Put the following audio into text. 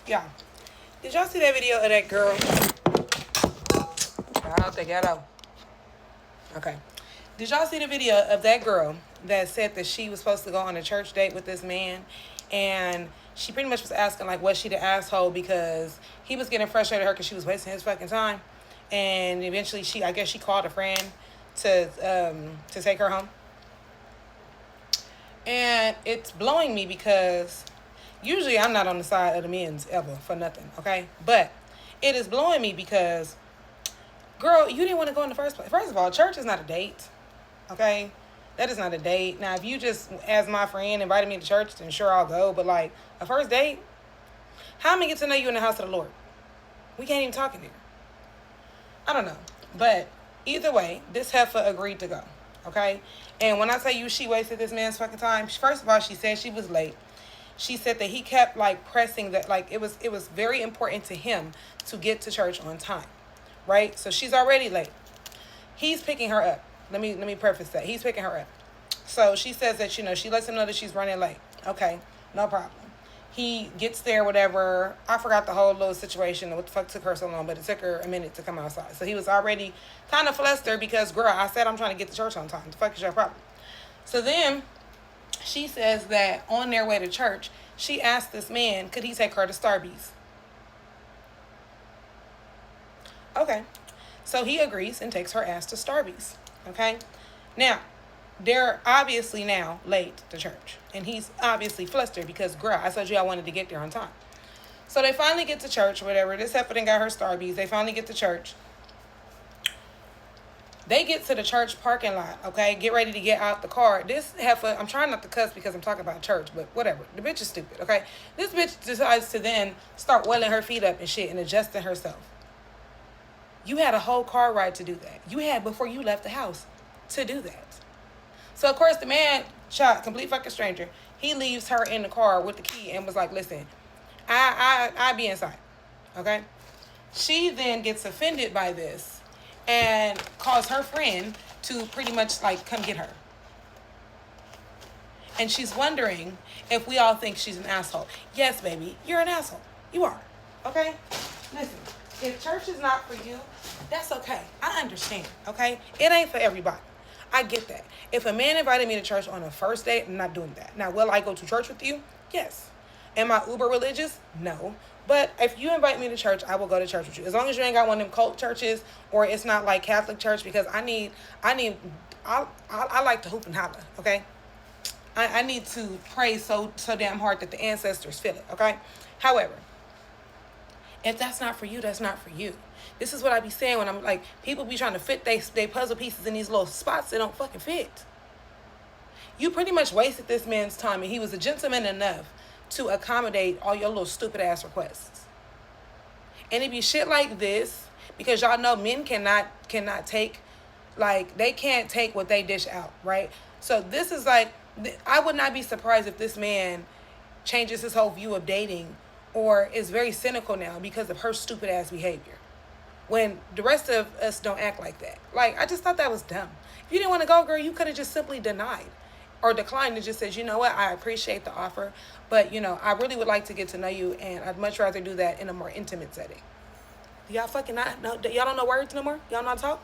Yeah. Did y'all see that video of that girl? Out the ghetto. Okay. Did y'all see the video of that girl that said that she was supposed to go on a church date with this man, and she pretty much was asking like, was she the asshole because he was getting frustrated at her because she was wasting his fucking time, and eventually I guess she called a friend to take her home, and it's blowing me because usually I'm not on the side of the men's ever for nothing, okay, but it is blowing me because, girl, you didn't want to go in the first place. First of all, church is not a date. Okay? That is not a date. Now, if you just, as my friend, invited me to church, then sure, I'll go. But, like, a first date? How am I get to know you in the house of the Lord? We can't even talk in there. I don't know. But either way, this heifer agreed to go. Okay? And when I tell you she wasted this man's fucking time, first of all, she said she was late. She said that he kept, like, pressing that, like, it was very important to him to get to church on time. Right? So she's already late. He's picking her up. Let me preface that. He's picking her up. So she says that, she lets him know that she's running late. Okay, no problem. He gets there, whatever. I forgot the whole little situation. What the fuck took her so long, but it took her a minute to come outside. So he was already kind of flustered because, girl, I said I'm trying to get to church on time. The fuck is your problem? So then she says that on their way to church, she asked this man, could he take her to Starbucks? Okay. So he agrees and takes her ass to Starbucks. Okay? Now, they're obviously now late to church. And he's obviously flustered because, girl, I told you I wanted to get there on time. So they finally get to church, whatever. This heifer done got her Starbucks. They finally get to church. They get to the church parking lot, okay? Get ready to get out the car. This heifer, I'm trying not to cuss because I'm talking about church, but whatever. The bitch is stupid, okay? This bitch decides to then start welling her feet up and shit and adjusting herself. You had a whole car ride to do that. You had before you left the house to do that. So, of course, the man, shot, complete fucking stranger, he leaves her in the car with the key and was like, listen, I be inside, okay? She then gets offended by this and calls her friend to pretty much, like, come get her. And she's wondering if we all think she's an asshole. Yes, baby, you're an asshole. You are, okay? Listen. If church is not for you, that's okay. I understand, okay? It ain't for everybody. I get that. If a man invited me to church on a first date, I'm not doing that. Now, will I go to church with you? Yes. Am I uber religious? No. But if you invite me to church, I will go to church with you. As long as you ain't got one of them cult churches or it's not like Catholic church, because I like to hoop and holler, okay? I need to pray so damn hard that the ancestors feel it, okay? However, if that's not for you, that's not for you. This is what I be saying when I'm like, people be trying to fit they puzzle pieces in these little spots that don't fucking fit. You pretty much wasted this man's time, and he was a gentleman enough to accommodate all your little stupid ass requests. And it be shit like this because y'all know men cannot take, like, they can't take what they dish out, right? So this is like, I would not be surprised if this man changes his whole view of dating or is very cynical now because of her stupid ass behavior. When the rest of us don't act like that. Like, I just thought that was dumb. If you didn't want to go, girl, you could have just simply denied or declined and just said, you know what, I appreciate the offer, but, I really would like to get to know you, and I'd much rather do that in a more intimate setting. Y'all fucking not know? Y'all don't know words no more? Y'all not talk?